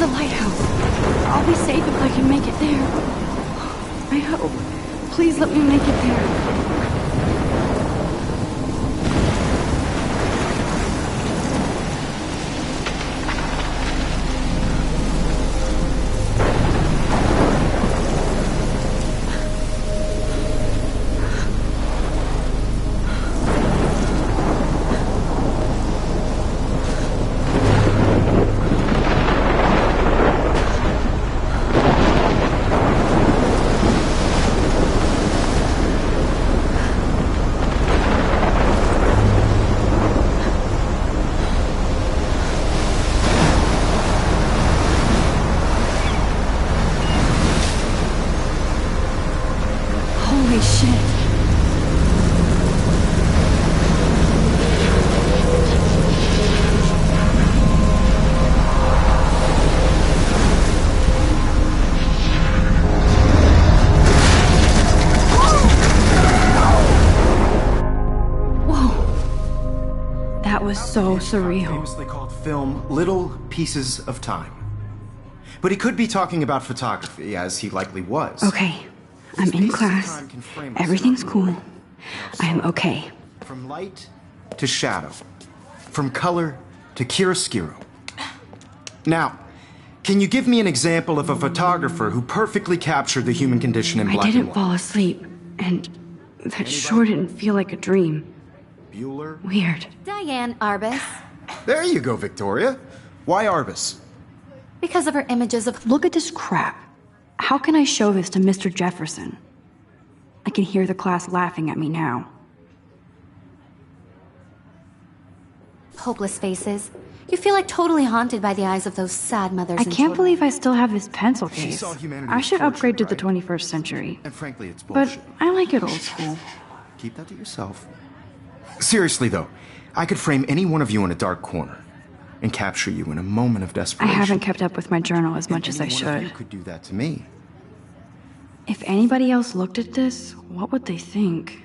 the lighthouse. I'll be safe if I can make it there. I hope. Please let me make it there. Holy shit. Whoa. That was so surreal. Famously called film Little Pieces of Time. But he could be talking about photography, as he likely was. Okay. I'm in class. Everything's cool. I'm okay. From light to shadow. From color to chiaroscuro. Now, can you give me an example of a photographer who perfectly captured the human condition in black and white? I didn't fall asleep, and that sure didn't feel like a dream. Bueller? Weird. Diane Arbus. There you go, Victoria. Why Arbus? Because of her images of... Look at this crap. How can I show this to Mr. Jefferson? I can hear the class laughing at me now. hopeless faces. You feel like totally haunted by the eyes of those sad mothers I and can't children. believe I still have this pencil She case. saw humanity I as should torture, upgrade to the right? 21st century. And frankly, it's But bullshit. I like it old school. Keep that to yourself. Seriously, though, I could frame any one of you in a dark corner and capture you in a moment of I desperation. haven't kept up with my journal as much as I Any one of you should. could do that to me. If anybody else looked at this, what would they think?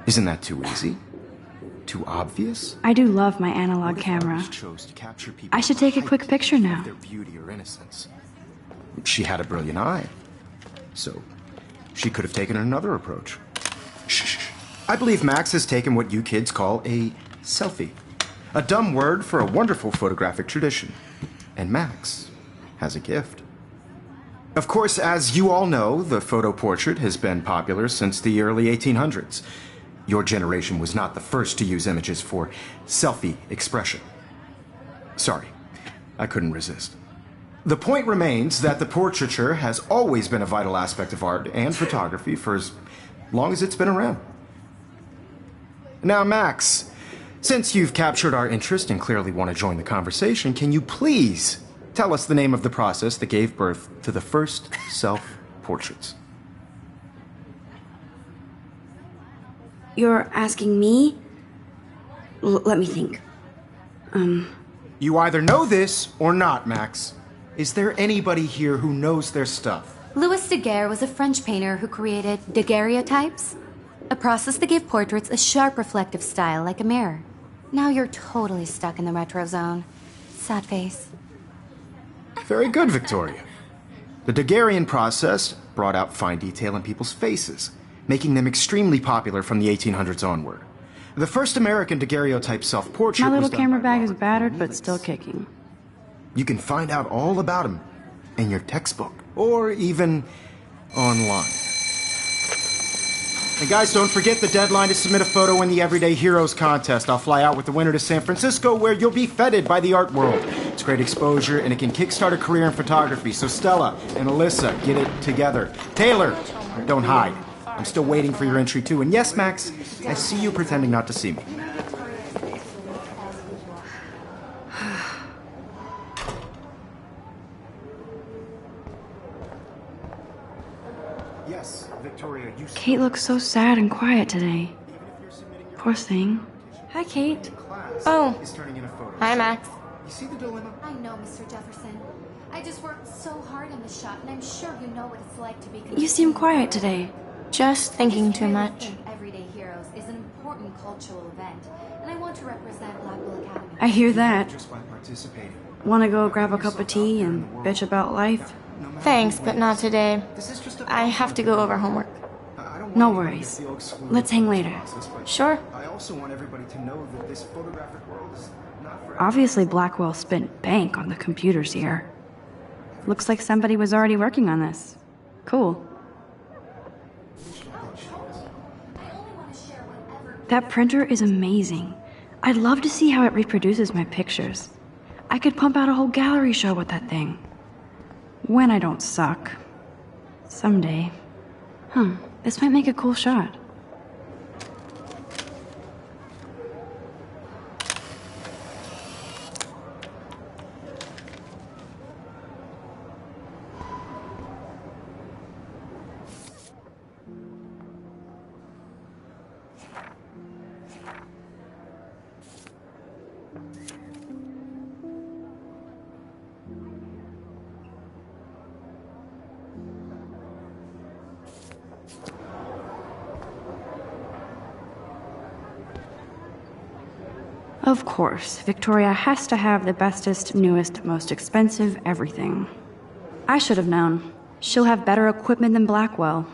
Isn't that too easy? Too obvious? I do love my analog What if camera. artists chose to capture people I should take a at the quick height picture of now. their beauty or innocence? She had a brilliant eye, so she could have taken another approach. Shh. I believe Max has taken what you kids call a selfie. A dumb word for a wonderful photographic tradition. And Max has a gift. Of course, as you all know, the photo portrait has been popular since the early 1800s. Your generation was not the first to use images for selfie expression. Sorry, I couldn't resist. The point remains that the portraiture has always been a vital aspect of art and photography for as long as it's been around. Now, Max, since you've captured our interest and clearly want to join the conversation, can you please tell us the name of the process that gave birth to the first self-portraits? You're asking me? Let me think. You either know this or not, Max. Is there anybody here who knows their stuff? Louis Daguerre was a French painter who created daguerreotypes, a process that gave portraits a sharp reflective style like a mirror. Now you're totally stuck in the retro zone. Sad face. Very good, Victoria. The Daguerrean process brought out fine detail in people's faces, making them extremely popular from the 1800s onward. The first American daguerreotype self-portrait My was little done camera by bag is Robert battered, but Louis. still kicking. You can find out all about him in your textbook, or even online. And guys, don't forget the deadline to submit a photo in the Everyday Heroes contest. I'll fly out with the winner to San Francisco, where you'll be feted by the art world. It's great exposure, and it can kickstart a career in photography. So Stella and Alyssa, get it together. Taylor, don't hide. I'm still waiting for your entry, too. And yes, Max, I see you pretending not to see me. Yes, Victoria, you... Kate looks so sad and quiet today. Poor thing. Hi, Kate. Oh. Is turning in a photo. Hi, Max. You see the dilemma? I know, Mr. Jefferson. I just worked so hard on this shot, and I'm sure you know what it's like to be. You seem quiet today. Just thinking too really much. think Everyday Heroes is an important cultural event, and I want to represent Blackwell Academy. I hear that. Just by participating. Want to go grab a cup of tea and bitch about life? No matter Thanks, who but wins. not today. This is just a I have to go over homework. I don't want No anybody to worries. feel excluded Let's hang from this later. process, but Sure. I also want everybody to know that this photographic world is not for Obviously, Blackwell spent bank on the computers here. Looks like somebody was already working on this. Cool. That printer is amazing. I'd love to see how it reproduces my pictures. I could pump out a whole gallery show with that thing. When I don't suck. Someday. This might make a cool shot. Of course, Victoria has to have the bestest, newest, most expensive everything. I should have known. She'll have better equipment than Blackwell.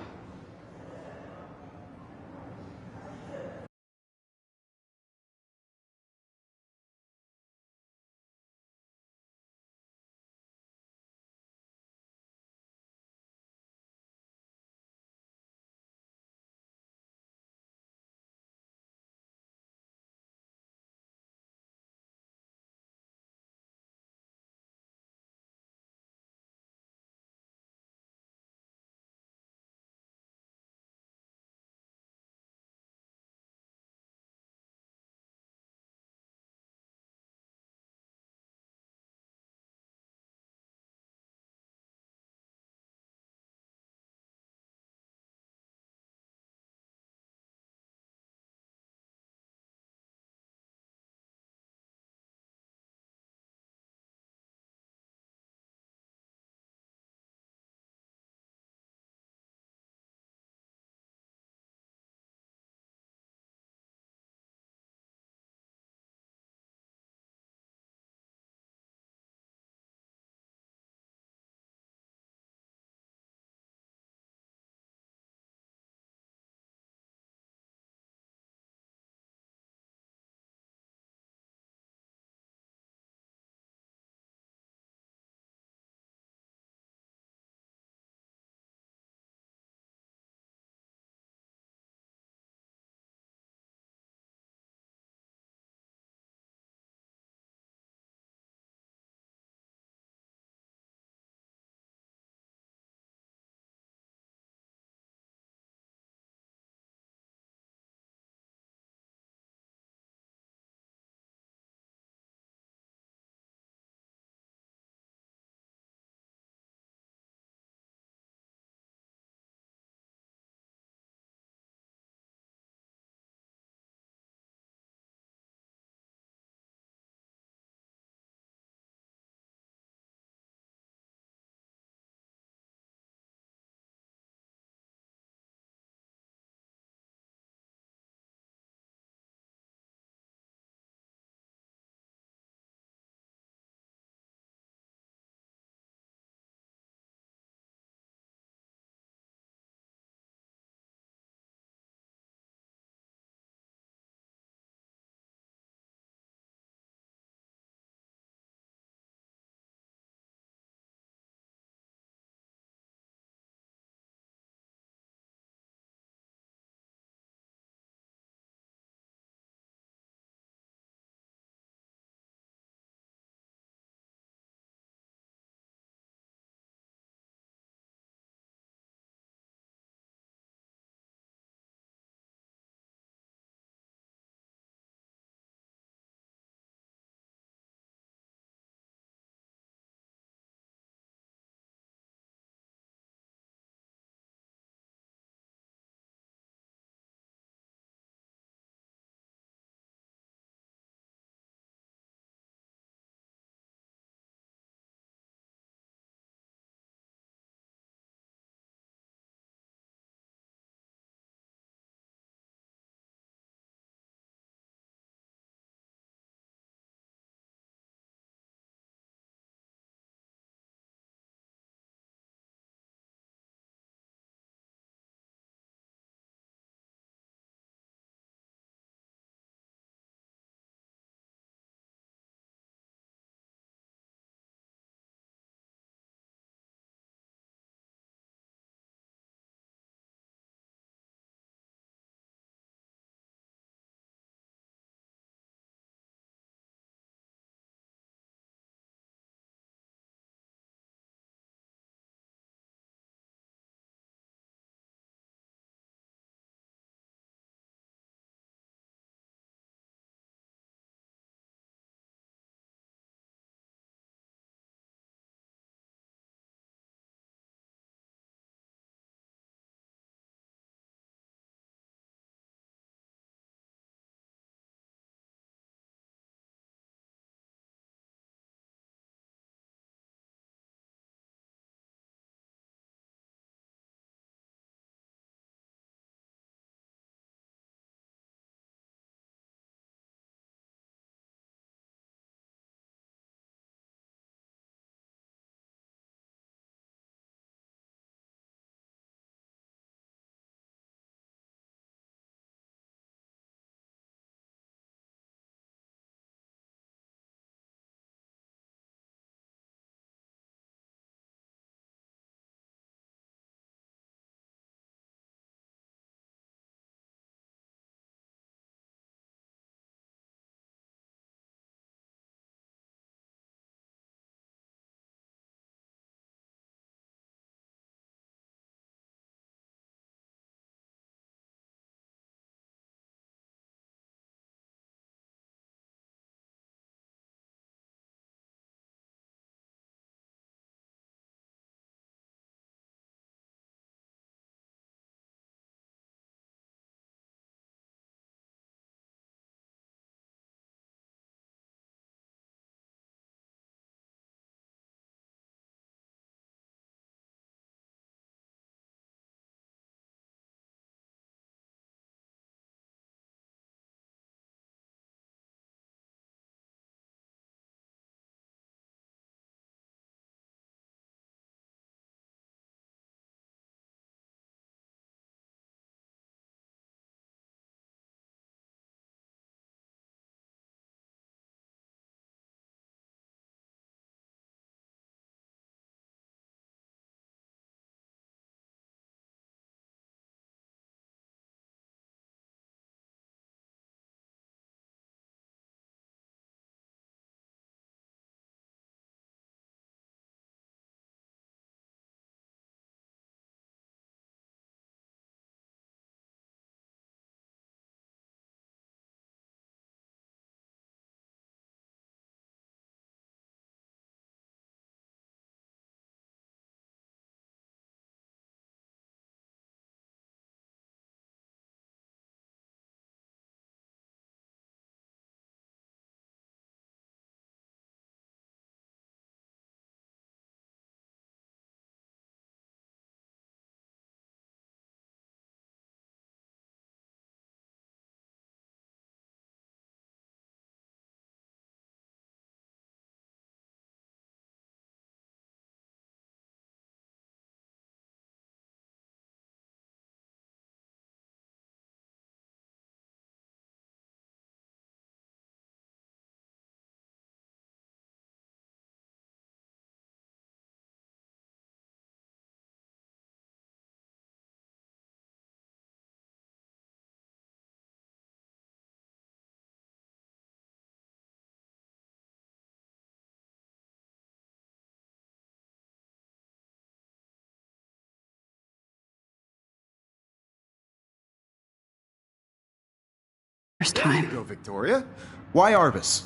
first There you time. go, Victoria. Why Arbus?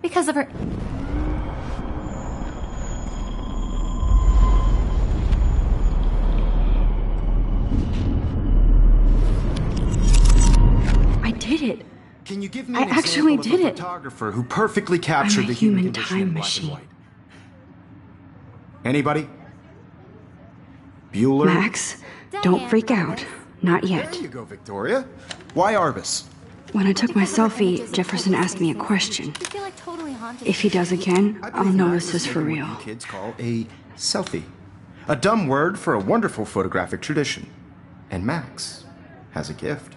Because of her. I did it. Can you give me I an actually example did of a it. photographer who perfectly captured I'm a the human human condition time in black and machine. white? Anybody? Bueller? Max, don't freak out. Not yet. There you go, Victoria. Why Arbus? When I took my selfie, Jefferson asked me a question. You feel like totally haunted. If he does again, I I'll believe know Max this is for taking real. what you kids call a selfie. A dumb word for a wonderful photographic tradition. And Max has a gift.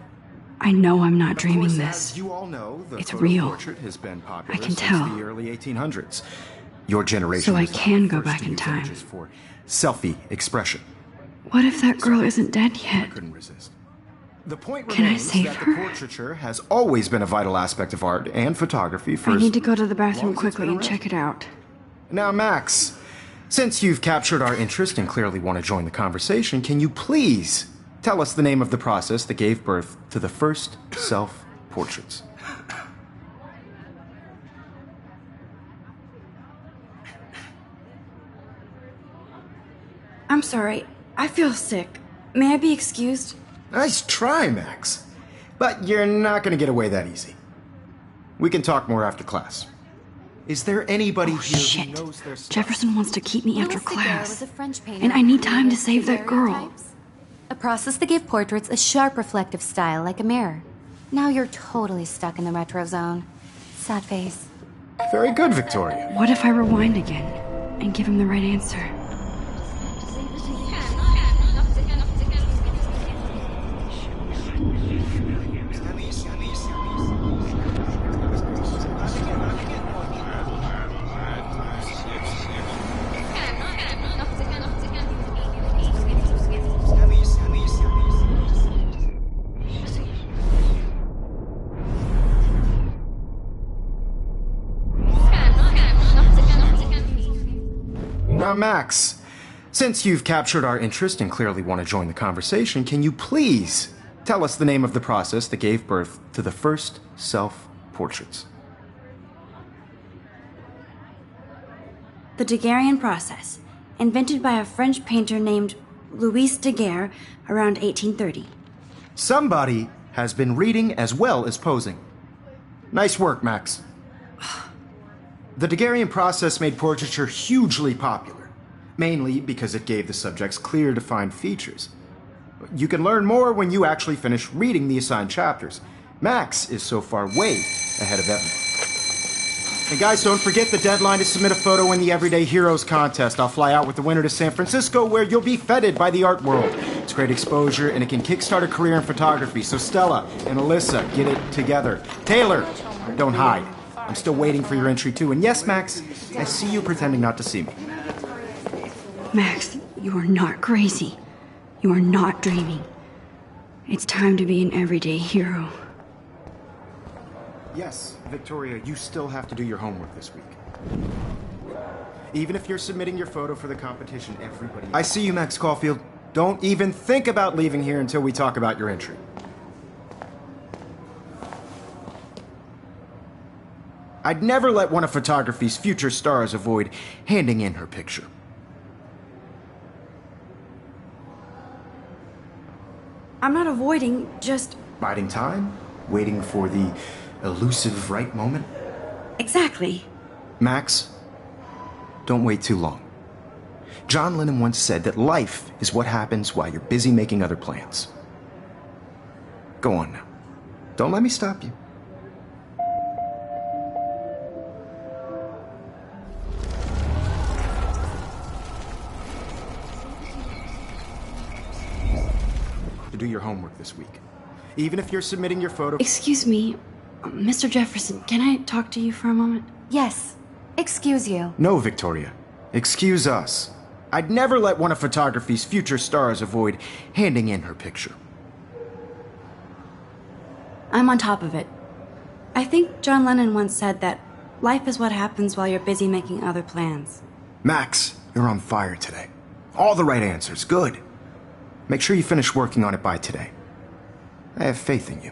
I know I'm not Of dreaming course, this. as you all know, the It's photo real. portrait has been popular I can since tell. the early 1800s. Your generation So I was not can the go first back to in use time. images for selfie expression. What if that girl isn't dead I yet? couldn't resist. The point Can I remains save that her? the portraiture has always been a vital aspect of art and photography for I as need to go to the long bathroom as it's quickly been and around. check it out. Now, Max, since you've captured our interest and clearly want to join the conversation, can you please tell us the name of the process that gave birth to the first self-portraits? I'm sorry. I feel sick. May I be excused? Nice try, Max. But you're not going to get away that easy. We can talk more after class. Is there anybody Oh, here shit. who knows their stuff? Jefferson wants to keep me after Louis Daguerre was class. a French painter And I who need time to created save that girl. daguerreotypes, a process that gave portraits a sharp reflective style like a mirror. Now you're totally stuck in the retro zone. Sad face. Very good, Victoria. What if I rewind again and give him the right answer? Now, Max, since you've captured our interest and clearly want to join the conversation, can you please tell us the name of the process that gave birth to the first self-portraits? The Daguerrean process, invented by a French painter named Louis Daguerre around 1830. Somebody has been reading as well as posing. Nice work, Max. The Daguerrean process made portraiture hugely popular, mainly because it gave the subjects clear, defined features. You can learn more when you actually finish reading the assigned chapters. Max is so far way ahead of Evan. And guys, don't forget the deadline to submit a photo in the Everyday Heroes contest. I'll fly out with the winner to San Francisco, where you'll be feted by the art world. It's great exposure, and it can kickstart a career in photography. So Stella and Alyssa, get it together. Taylor, don't hide. I'm still waiting for your entry too. And yes, Max, I see you pretending not to see me. Max, you are not crazy. You are not dreaming. It's time to be an everyday hero. Yes, Victoria, you still have to do your homework this week. Even if you're submitting your photo for the competition, everybody... I see you, Max Caulfield. Don't even think about leaving here until we talk about your entry. I'd never let one of photography's future stars avoid handing in her picture. I'm not avoiding, just... Biding time, waiting for the elusive right moment. Exactly. Max, don't wait too long. John Lennon once said that life is what happens while you're busy making other plans. Go on now. Don't let me stop you. To do your homework this week. Even if you're submitting your photo... Excuse me, Mr. Jefferson, can I talk to you for a moment? Yes. Excuse you. No, Victoria. Excuse us. I'd never let one of photography's future stars avoid handing in her picture. I'm on top of it. I think John Lennon once said that life is what happens while you're busy making other plans. Max, you're on fire today. All the right answers. Good. Make sure you finish working on it by today. I have faith in you.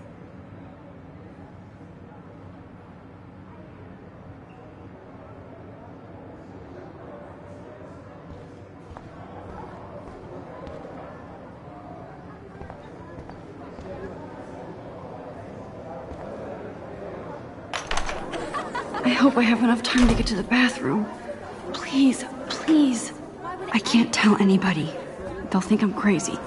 I hope I have enough time to get to the bathroom. Please, please. I can't tell anybody. They'll think I'm crazy.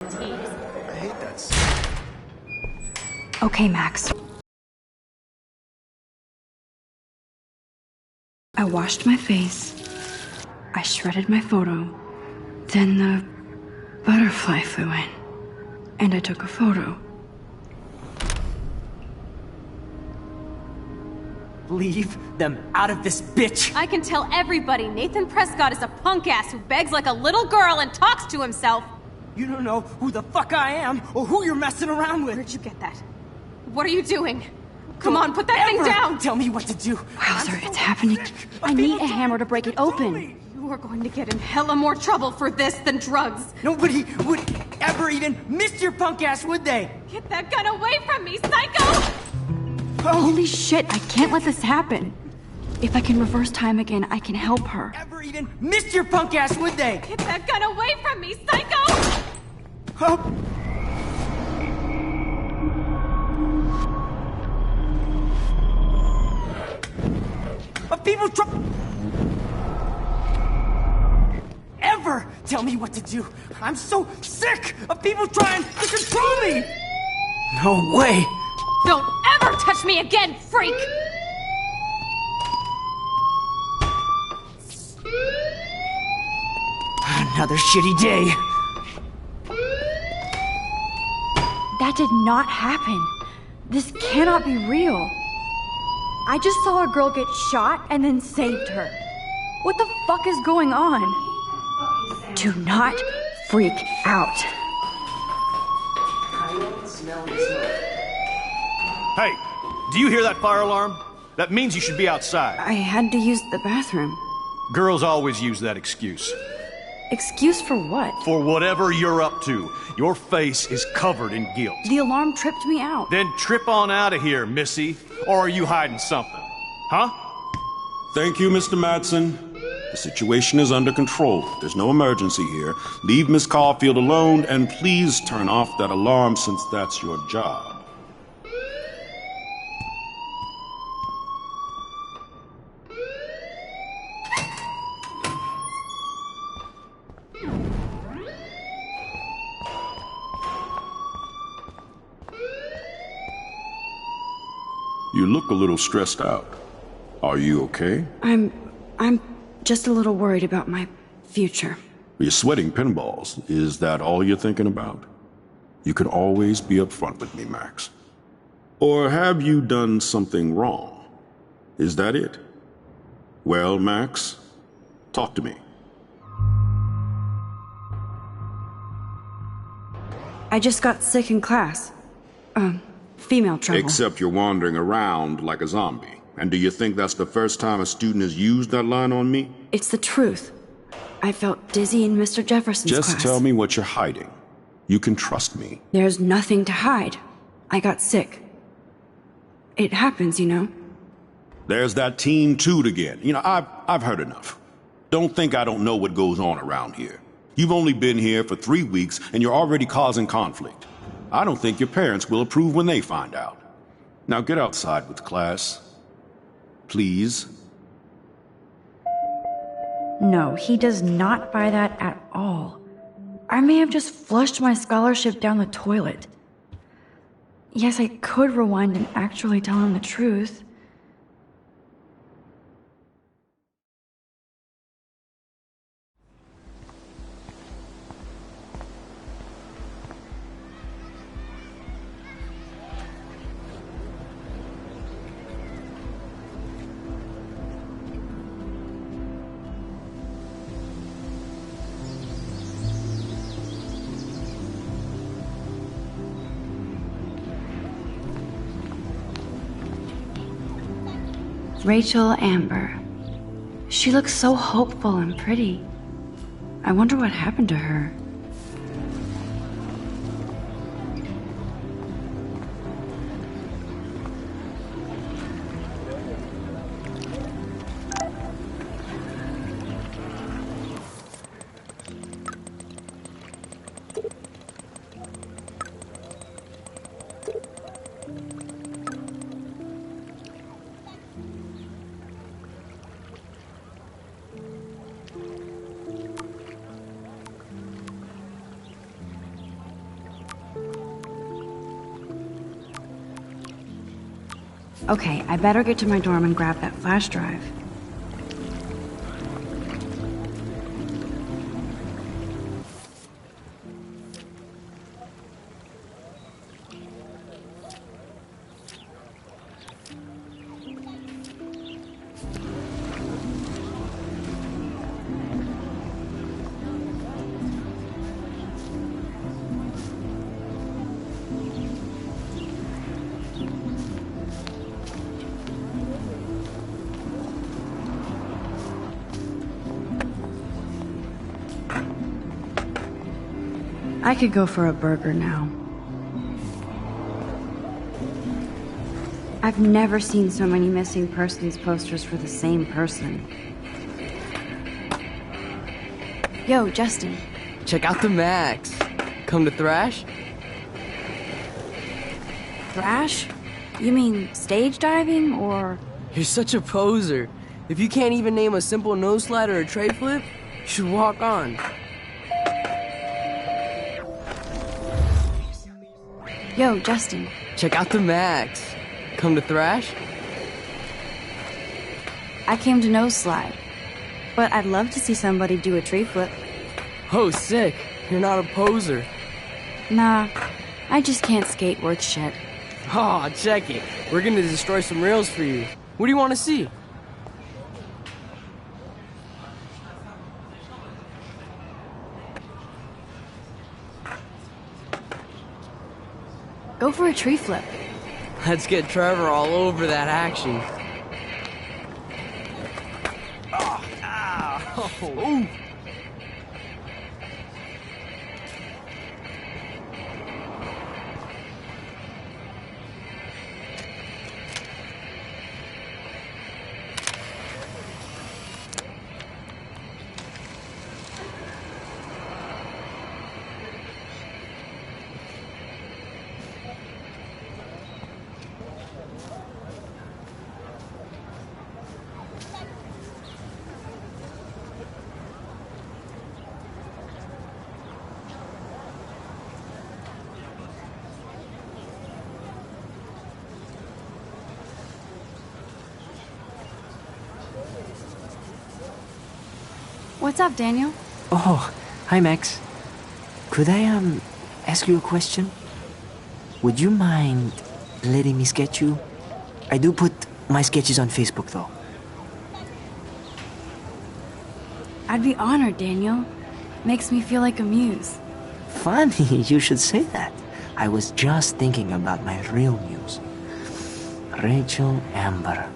I hate that. Okay, Max. I washed my face. I shredded my photo. Then the butterfly flew in. And I took a photo. Leave them out of this bitch! I can tell everybody Nathan Prescott is a punk ass who begs like a little girl and talks to himself. You don't know who the fuck I am or who you're messing around with. Where'd you get that? What are you doing? Come on, put that thing down! Tell me what to do. Wowzer, it's happening. I need a hammer to break it open. You are going to get in hella more trouble for this than drugs. Nobody would ever even miss your punk ass, would they? Get that gun away from me, psycho! Holy shit, I can't let this happen. If I can reverse time again, I can help her. Ever even miss your punk ass, would they? Get that gun away from me, psycho! Oh. Of people ever tell me what to do. I'm so sick of people trying to control me. No way. Don't ever touch me again, freak! Another shitty day. That did not happen. This cannot be real. I just saw a girl get shot and then saved her. What the fuck is going on? Do not freak out. Hey, do you hear that fire alarm? That means you should be outside. I had to use the bathroom. Girls always use that excuse. Excuse for what? For whatever you're up to. Your face is covered in guilt. The alarm tripped me out. Then trip on out of here, Missy. Or are you hiding something? Huh? Thank you, Mr. Madsen. The situation is under control. There's no emergency here. Leave Miss Caulfield alone, and please turn off that alarm since that's your job. You look a little stressed out. Are you okay? I'm just a little worried about my future. You're sweating pinballs. Is that all you're thinking about? You can always be upfront with me, Max. Or have you done something wrong? Is that it? Well, Max, talk to me. I just got sick in class. Female trouble. Except you're wandering around like a zombie. And do you think that's the first time a student has used that line on me? It's the truth. I felt dizzy in Mr. Jefferson's class. Just tell me what you're hiding. You can trust me. There's nothing to hide. I got sick. It happens, you know. There's that teen toot again. You know, I've heard enough. Don't think I don't know what goes on around here. You've only been here for 3 weeks and you're already causing conflict. I don't think your parents will approve when they find out. Now get outside with class. Please. No, he does not buy that at all. I may have just flushed my scholarship down the toilet. Yes, I could rewind and actually tell him the truth. Rachel Amber. She looks so hopeful and pretty. I wonder what happened to her. Okay, I better get to my dorm and grab that flash drive. I could go for a burger now. I've never seen so many missing persons posters for the same person. Yo, Justin. Check out the Max. Come to thrash? Thrash? You mean stage diving, or...? You're such a poser. If you can't even name a simple nose slide or a tray flip, you should walk on. Yo, Justin. Check out the Max. Come to thrash? I came to nose slide, but I'd love to see somebody do a tree flip. Oh, sick. You're not a poser. Nah, I just can't skate worth shit. Aw, check it. We're gonna destroy some rails for you. What do you want to see? Go for a tree flip. Let's get Trevor all over that action. Oh, ow. Ooh. What's up, Daniel? Oh, hi Max. Could I, ask you a question? Would you mind letting me sketch you? I do put my sketches on Facebook, though. I'd be honored, Daniel. Makes me feel like a muse. Funny, you should say that. I was just thinking about my real muse. Rachel Amber.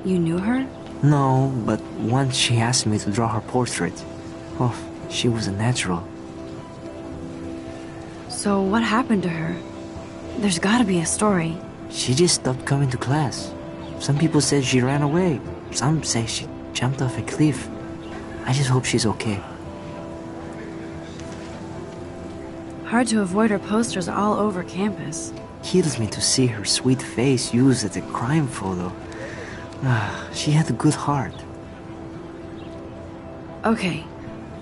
You knew her? No, but once she asked me to draw her portrait. Oh, she was a natural. So what happened to her? There's gotta be a story. She just stopped coming to class. Some people said she ran away. Some say she jumped off a cliff. I just hope she's okay. Hard to avoid her posters all over campus. Kills me to see her sweet face used as a crime photo. She had a good heart. Okay,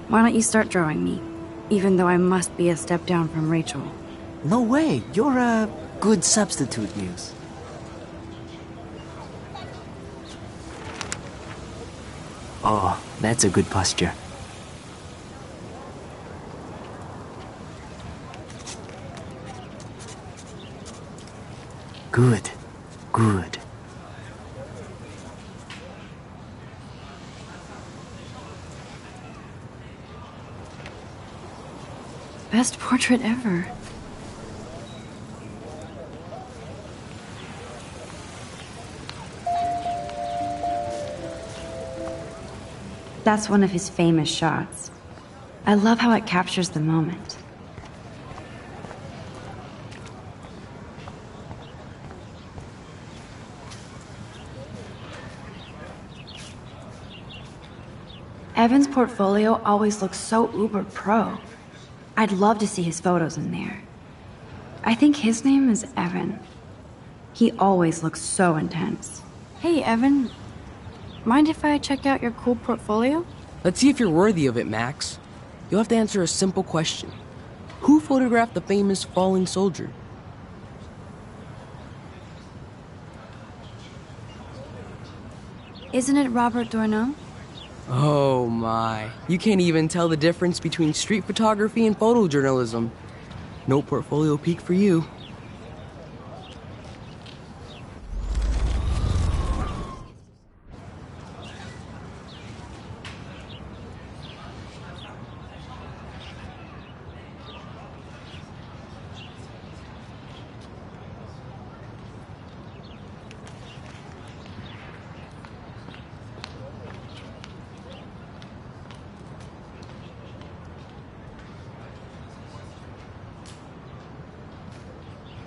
why don't you start drawing me? Even though I must be a step down from Rachel. No way, you're a good substitute, Muse. Oh, that's a good posture. Good, good. Best portrait ever. That's one of his famous shots. I love how it captures the moment. Evan's portfolio always looks so uber pro. I'd love to see his photos in there. I think his name is Evan. He always looks so intense. Hey, Evan. Mind if I check out your cool portfolio? Let's see if you're worthy of it, Max. You'll have to answer a simple question. Who photographed the famous falling soldier? Isn't it Robert Doisneau? Oh my. You can't even tell the difference between street photography and photojournalism. No portfolio peak for you.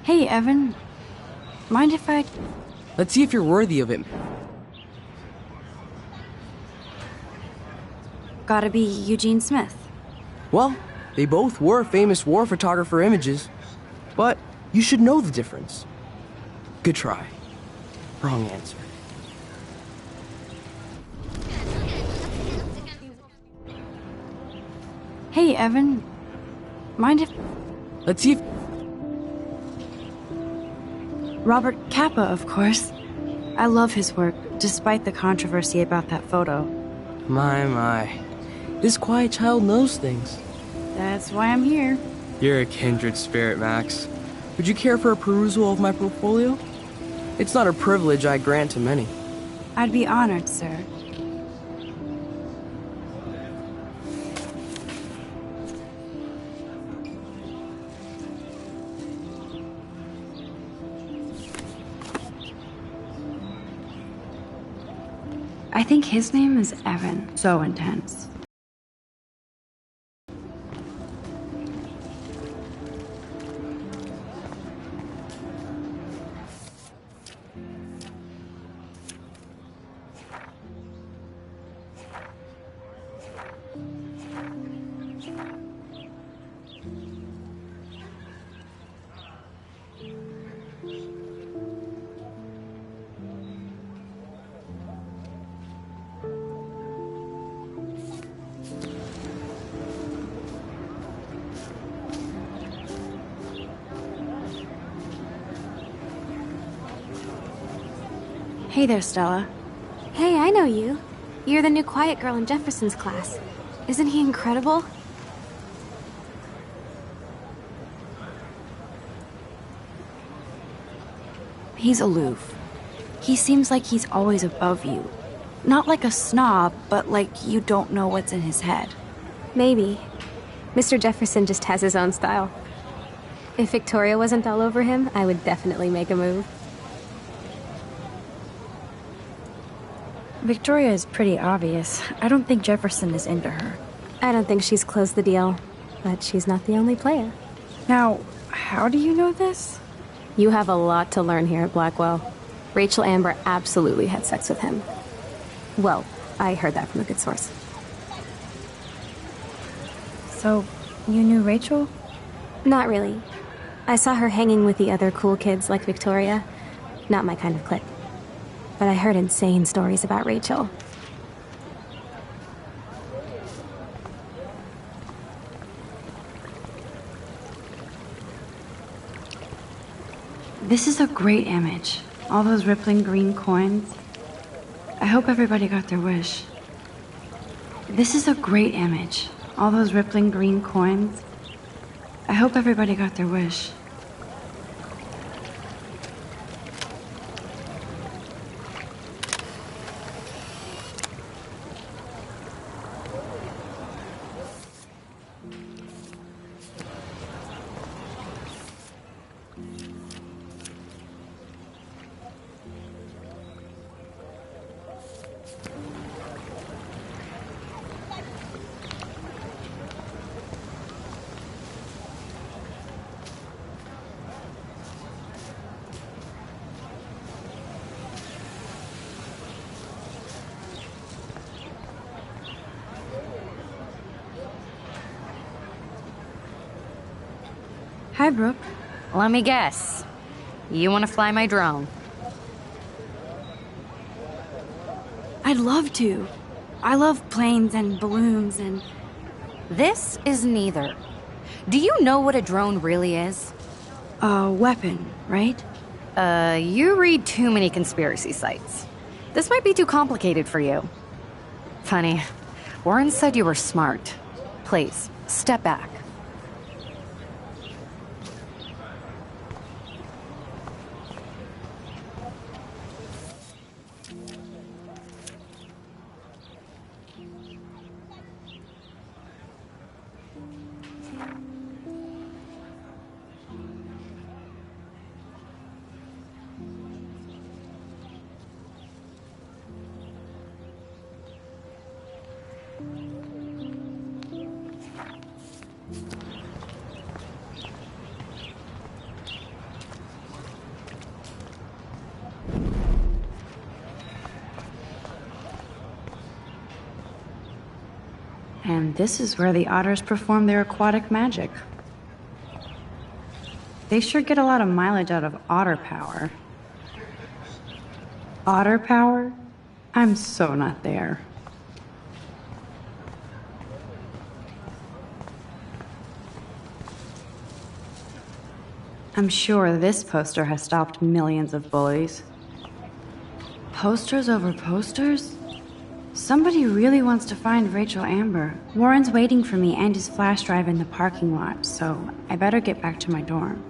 Hey, Evan. Mind if I... Let's see if you're worthy of it. Gotta be Eugene Smith. Well, they both were famous war photographer images, but you should know the difference. Good try. Wrong answer. Hey, Evan. Mind if... Let's see if... Robert Capa, of course. I love his work, despite the controversy about that photo. My. This quiet child knows things. That's why I'm here. You're a kindred spirit, Max. Would you care for a perusal of my portfolio? It's not a privilege I grant to many. I'd be honored, sir. I think his name is Evan. So intense. Hey there, Stella. Hey, I know you. You're the new quiet girl in Jefferson's class. Isn't he incredible? He's aloof. He seems like he's always above you. Not like a snob, but like you don't know what's in his head. Maybe. Mr. Jefferson just has his own style. If Victoria wasn't all over him, I would definitely make a move. Victoria is pretty obvious. I don't think Jefferson is into her. I don't think she's closed the deal, but she's not the only player. Now, how do you know this? You have a lot to learn here at Blackwell. Rachel Amber absolutely had sex with him. Well, I heard that from a good source. So, you knew Rachel? Not really. I saw her hanging with the other cool kids like Victoria. Not my kind of clique. But I heard insane stories about Rachel. This is a great image. All those rippling green coins. I hope everybody got their wish. This is a great image. All those rippling green coins. I hope everybody got their wish. Hi, Brooke. Let me guess. You want to fly my drone? I'd love to. I love planes and balloons and... This is neither. Do you know what a drone really is? A weapon, right? You read too many conspiracy sites. This might be too complicated for you. Funny. Warren said you were smart. Please, step back. And this is where the otters perform their aquatic magic. They sure get a lot of mileage out of otter power. Otter power? I'm so not there. I'm sure this poster has stopped millions of bullies. Posters over posters? Somebody really wants to find Rachel Amber. Warren's waiting for me and his flash drive in the parking lot, so I better get back to my dorm.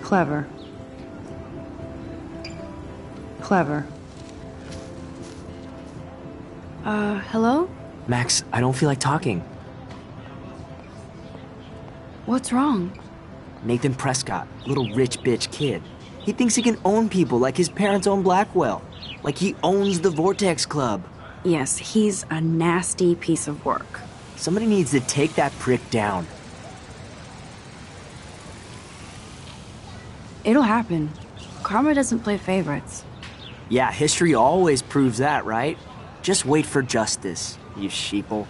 Clever. Clever. Hello? Max, I don't feel like talking. What's wrong? Nathan Prescott, little rich bitch kid. He thinks he can own people like his parents own Blackwell. Like he owns the Vortex Club. Yes, he's a nasty piece of work. Somebody needs to take that prick down. It'll happen. Karma doesn't play favorites. Yeah, history always proves that, right? Just wait for justice, you sheeple.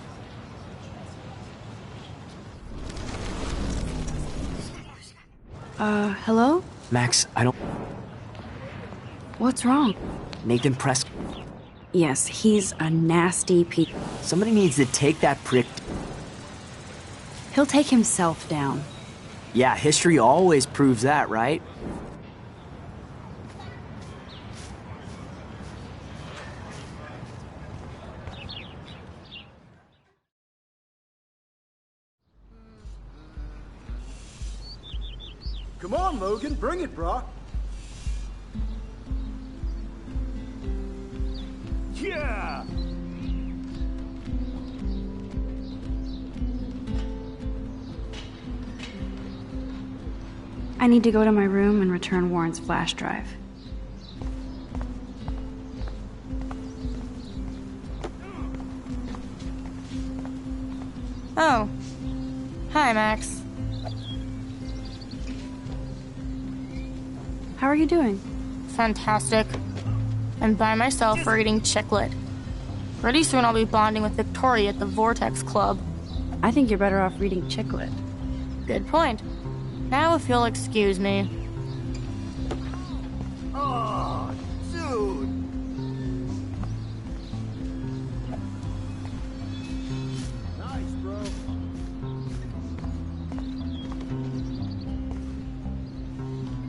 Hello? Max, I don't... What's wrong? Nathan Prescott. Yes, he's a nasty piece. Somebody needs to take that prick... He'll take himself down. Yeah, history always proves that, right? Come on, Logan, bring it, brah. Yeah! I need to go to my room and return Warren's flash drive. Oh. Hi, Max. How are you doing? Fantastic. I'm by myself reading chick lit. Pretty soon I'll be bonding with Victoria at the Vortex Club. I think you're better off reading chick lit. Good point. Now if you'll excuse me. Oh, dude! Nice, bro.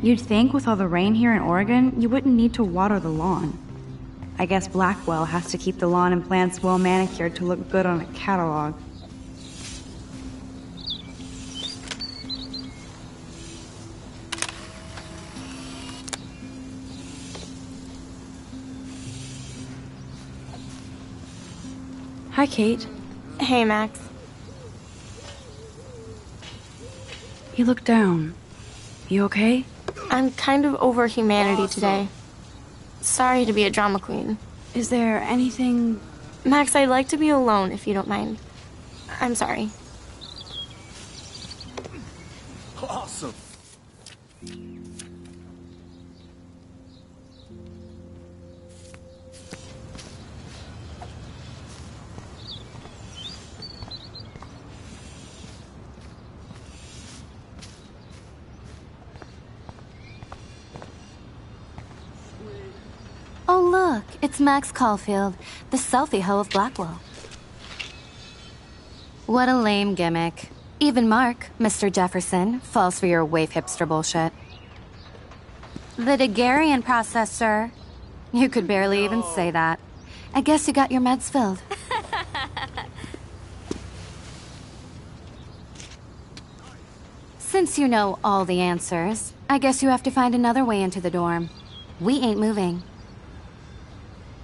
You'd think with all the rain here in Oregon, you wouldn't need to water the lawn. I guess Blackwell has to keep the lawn and plants well manicured to look good on a catalog. Hi, Kate. Hey, Max. You look down. You okay? I'm kind of over humanity today. Sorry to be a drama queen. Is there anything... Max, I'd like to be alone if you don't mind. I'm sorry. Awesome. Oh, look, it's Max Caulfield, the selfie hoe of Blackwell. What a lame gimmick. Even Mark, Mr. Jefferson, falls for your waif hipster bullshit. The Daguerrean process, sir. You could barely even say that. I guess you got your meds filled. Since you know all the answers, I guess you have to find another way into the dorm. We ain't moving.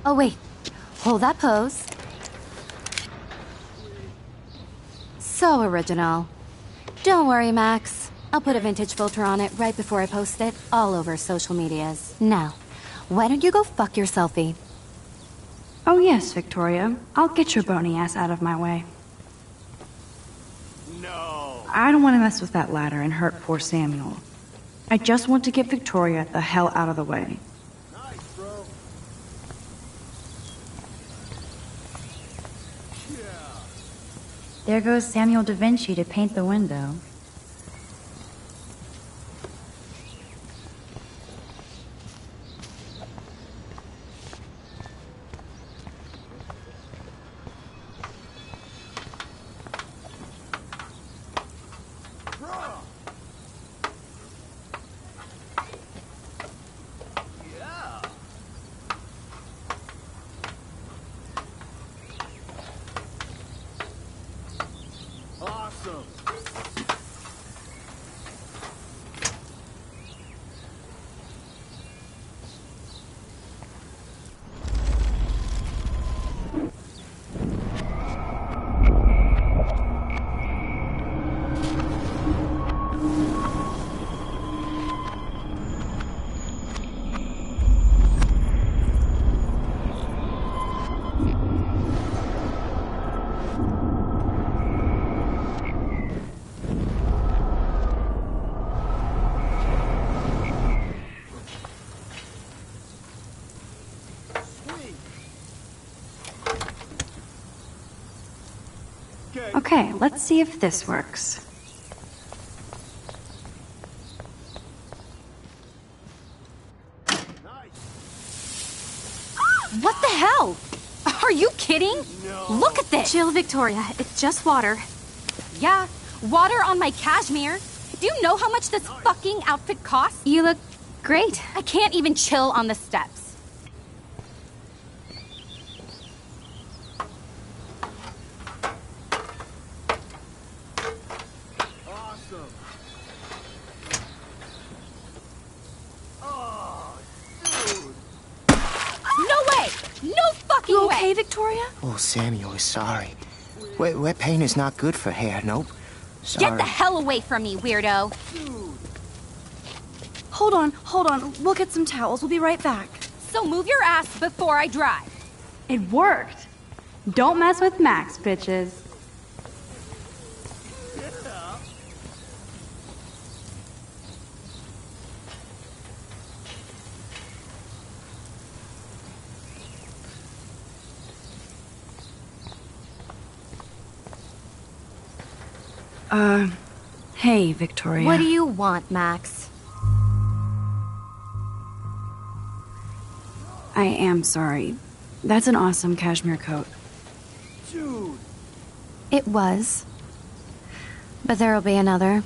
Oh, wait. Hold that pose. So original. Don't worry, Max. I'll put a vintage filter on it right before I post it all over social medias. Now, why don't you go fuck your selfie? Oh yes, Victoria. I'll get your bony ass out of my way. No. I don't want to mess with that ladder and hurt poor Samuel. I just want to get Victoria the hell out of the way. Nice, bro. Yeah. There goes Samuel da Vinci to paint the window. Awesome. Okay, let's see if this works. What the hell? Are you kidding? No. Look at this. Chill, Victoria. It's just water. Yeah, water on my cashmere. Do you know how much this fucking outfit costs? You look great. I can't even chill on the steps. Awesome. Oh, dude. No way! No fucking You way! okay, Victoria? Oh, Samuel is sorry. Wet paint is not good for hair, nope. Sorry. Get the hell away from me, weirdo! Hold on. We'll get some towels. We'll be right back. So move your ass before I drive. It worked. Don't mess with Max, bitches. Hey, Victoria. What do you want, Max? I am sorry. That's an awesome cashmere coat. Dude. It was. But there'll be another.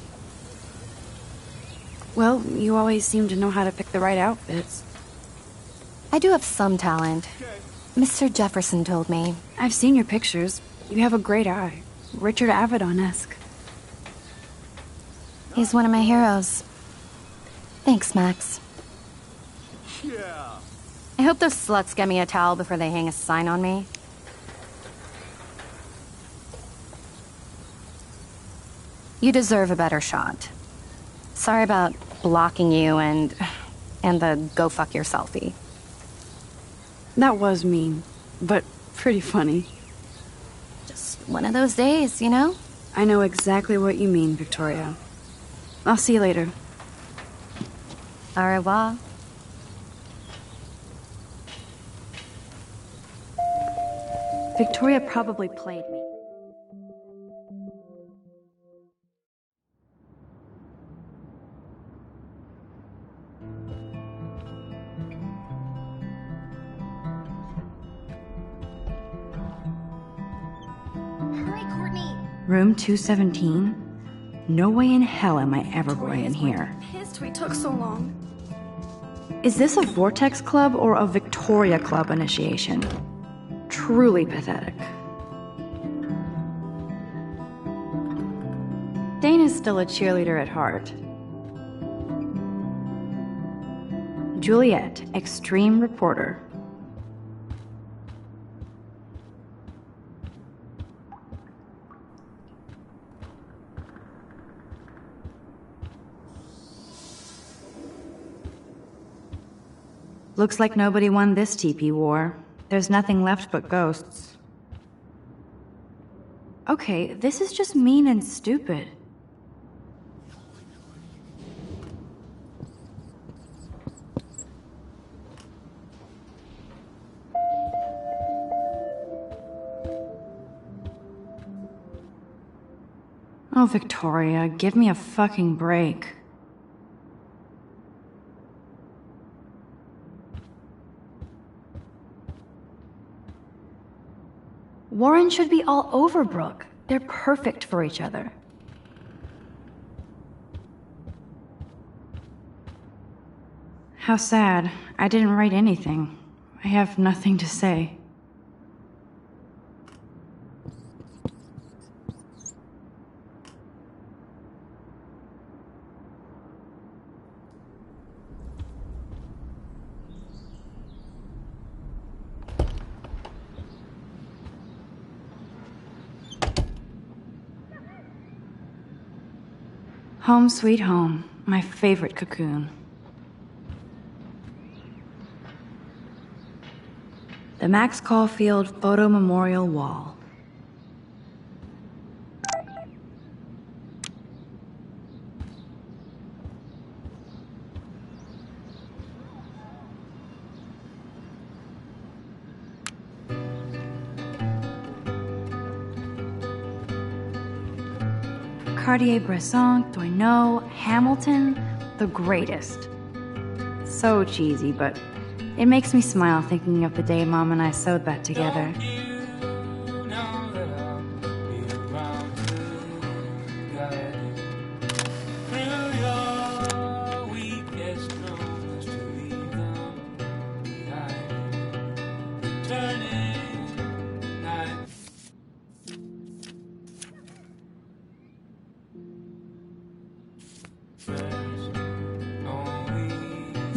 Well, you always seem to know how to pick the right outfits. I do have some talent. Mr. Jefferson told me. I've seen your pictures. You have a great eye. Richard Avedon-esque. He's one of my heroes. Thanks, Max. Yeah. I hope those sluts get me a towel before they hang a sign on me. You deserve a better shot. Sorry about blocking you and the go fuck your selfie. That was mean, but pretty funny. Just one of those days, you know? I know exactly what you mean, Victoria. I'll see you later. Au revoir. Victoria probably played me. Hurry, Courtney. Room 217? No way in hell am I ever going in here. Pissed we took so long. Is this a Vortex Club or a Victoria Club initiation? Truly pathetic. Dana's still a cheerleader at heart. Juliet, extreme reporter. Looks like nobody won this TP war. There's nothing left but ghosts. Okay, this is just mean and stupid. Oh, Victoria, give me a fucking break. Warren should be all over Brooke. They're perfect for each other. How sad. I didn't write anything. I have nothing to say. Home sweet home, my favorite cocoon. The Max Caulfield Photo Memorial Wall. Cartier-Bresson, Doisneau, Hamilton, the greatest. So cheesy, but it makes me smile thinking of the day Mom and I sewed that together.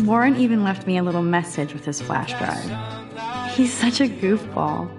Warren even left me a little message with his flash drive. He's such a goofball.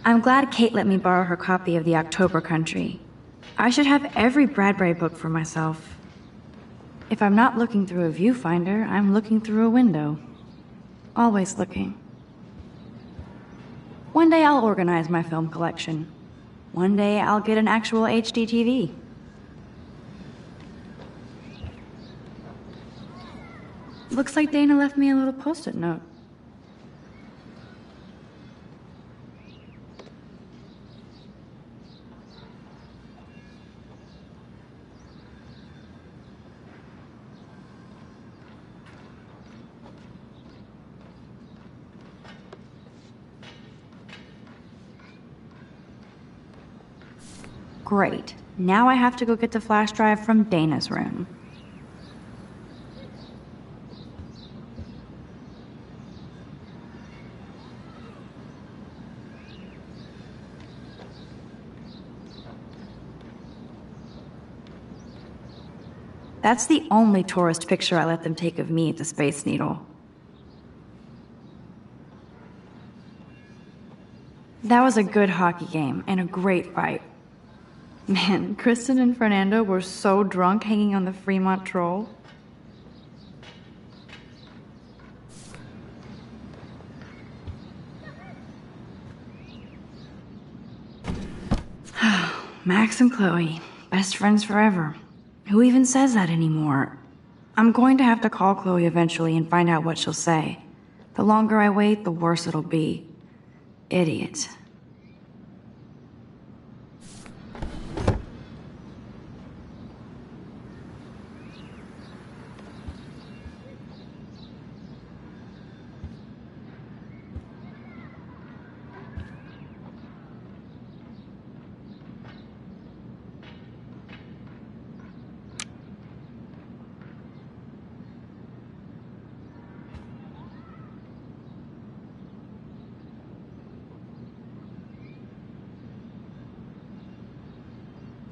I'm glad Kate let me borrow her copy of The October Country. I should have every Bradbury book for myself. If I'm not looking through a viewfinder, I'm looking through a window. Always looking. One day I'll organize my film collection. One day I'll get an actual HD TV. Looks like Dana left me a little post-it note. Great. Now I have to go get the flash drive from Dana's room. That's the only tourist picture I let them take of me at the Space Needle. That was a good hockey game and a great fight. Man, Kristen and Fernando were so drunk hanging on the Fremont Troll. Max and Chloe, best friends forever. Who even says that anymore? I'm going to have to call Chloe eventually and find out what she'll say. The longer I wait, the worse it'll be. Idiot.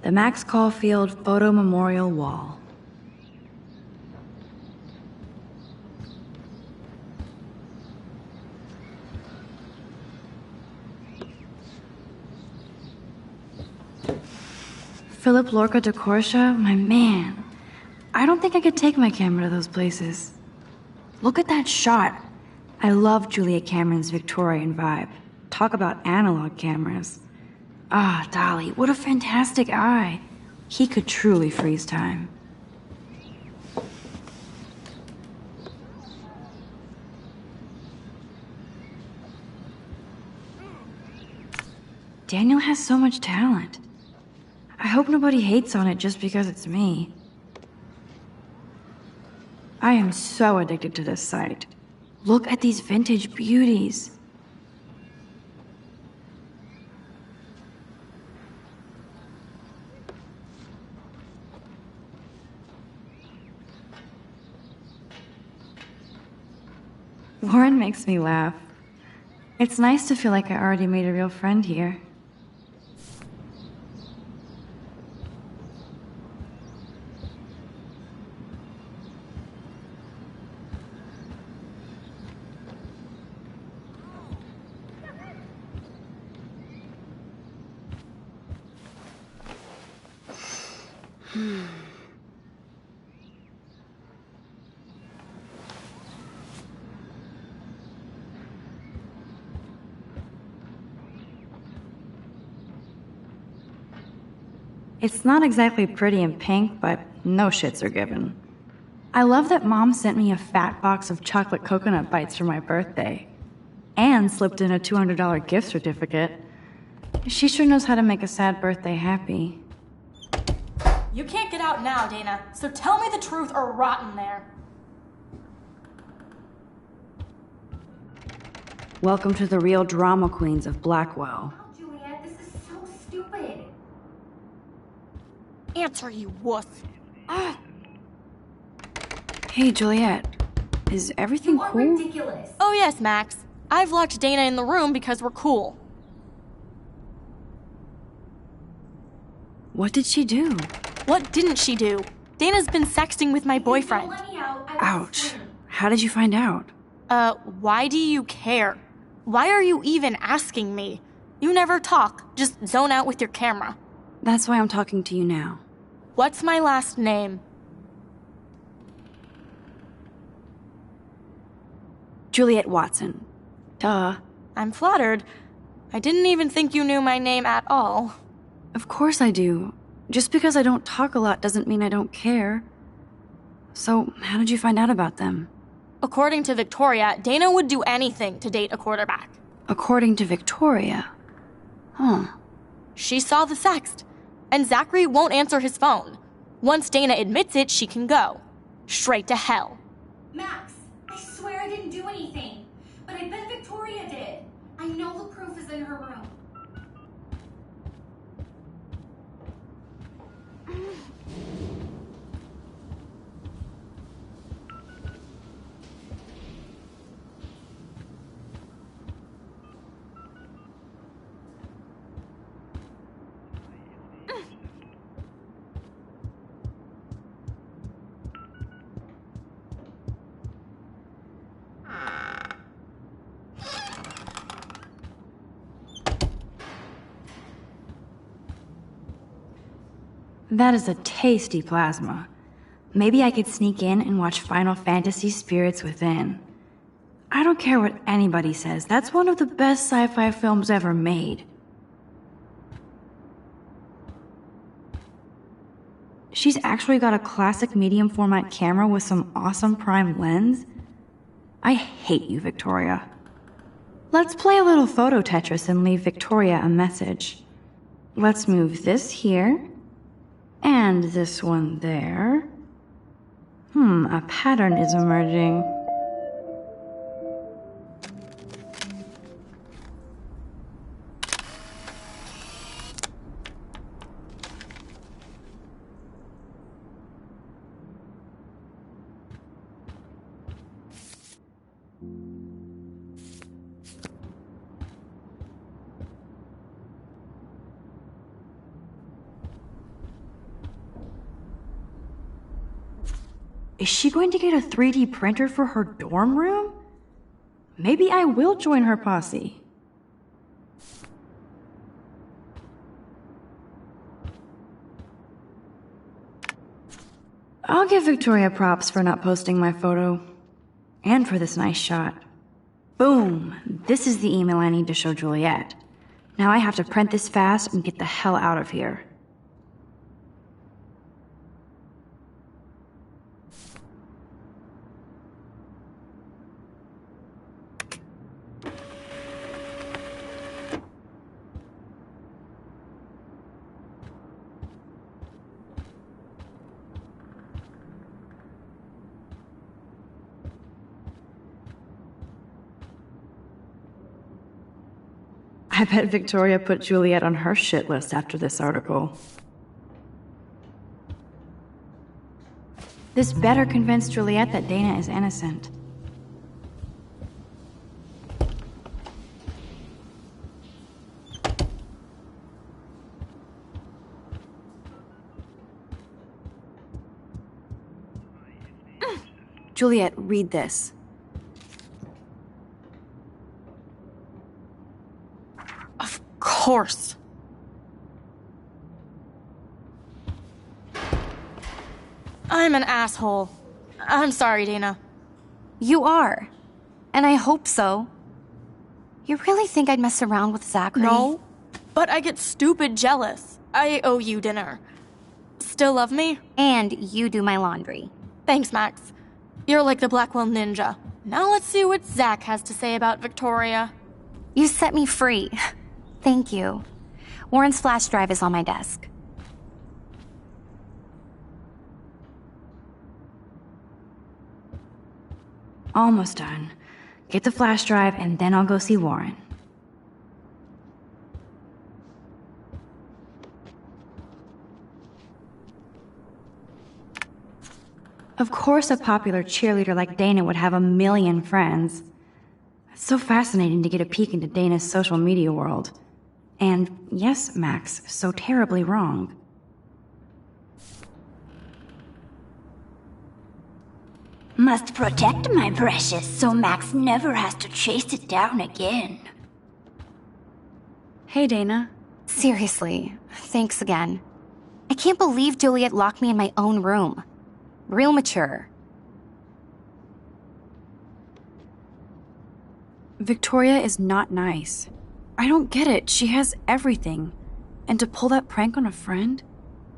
The Max Caulfield Photo Memorial Wall. Philip Lorca de Corsia, my man. I don't think I could take my camera to those places. Look at that shot. I love Julia Cameron's Victorian vibe. Talk about analog cameras. Ah, Dolly, what a fantastic eye. He could truly freeze time. Daniel has so much talent. I hope nobody hates on it just because it's me. I am so addicted to this site. Look at these vintage beauties. Warren makes me laugh. It's nice to feel like I already made a real friend here. It's not exactly pretty and pink, but no shits are given. I love that Mom sent me a fat box of chocolate coconut bites for my birthday. And slipped in a $200 gift certificate. She sure knows how to make a sad birthday happy. You can't get out now, Dana, so tell me the truth or rot in there. Welcome to the real drama queens of Blackwell. Oh, Juliet, this is so stupid. Answer, you wuss. Ah. Hey, Juliet. Is everything You are cool? ridiculous. Oh yes, Max. I've locked Dana in the room because we're cool. What did she do? What didn't she do? Dana's been sexting with my boyfriend. Don't let me out. I will Ouch. scream. How did you find out? Why do you care? Why are you even asking me? You never talk, just zone out with your camera. That's why I'm talking to you now. What's my last name? Juliet Watson. Duh. I'm flattered. I didn't even think you knew my name at all. Of course I do. Just because I don't talk a lot doesn't mean I don't care. So, how did you find out about them? According to Victoria, Dana would do anything to date a quarterback. According to Victoria? Huh. She saw the sext, and Zachary won't answer his phone. Once Dana admits it, she can go. Straight to hell. Max, I swear I didn't do anything. But I bet Victoria did. I know the proof is in her room. That is a tasty plasma. Maybe I could sneak in and watch Final Fantasy Spirits Within. I don't care what anybody says, that's one of the best sci-fi films ever made. She's actually got a classic medium format camera with some awesome prime lens. I hate you, Victoria. Let's play a little photo Tetris and leave Victoria a message. Let's move this here. And this one there. A pattern is emerging. Is she going to get a 3D printer for her dorm room? Maybe I will join her posse. I'll give Victoria props for not posting my photo. And for this nice shot. Boom! This is the email I need to show Juliet. Now I have to print this fast and get the hell out of here. I bet Victoria put Juliet on her shit list after this article. This better convince Juliet that Dana is innocent. Juliet, read this. Of course. I'm an asshole. I'm sorry, Dana. You are. And I hope so. You really think I'd mess around with Zachary? No, but I get stupid jealous. I owe you dinner. Still love me? And you do my laundry. Thanks, Max. You're like the Blackwell Ninja. Now let's see what Zach has to say about Victoria. You set me free. Thank you. Warren's flash drive is on my desk. Almost done. Get the flash drive and then I'll go see Warren. Of course a popular cheerleader like Dana would have a million friends. It's so fascinating to get a peek into Dana's social media world. And yes, Max, so terribly wrong. Must protect my precious so Max never has to chase it down again. Hey, Dana. Seriously, thanks again. I can't believe Juliet locked me in my own room. Real mature. Victoria is not nice. I don't get it. She has everything. And to pull that prank on a friend?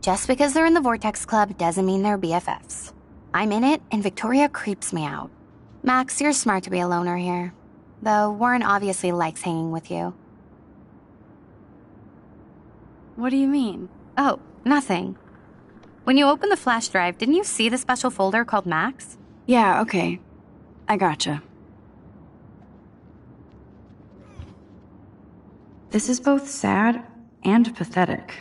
Just because they're in the Vortex Club doesn't mean they're BFFs. I'm in it, and Victoria creeps me out. Max, you're smart to be a loner here. Though Warren obviously likes hanging with you. What do you mean? Oh, nothing. When you opened the flash drive, didn't you see the special folder called Max? Yeah, okay. I gotcha. This is both sad and pathetic.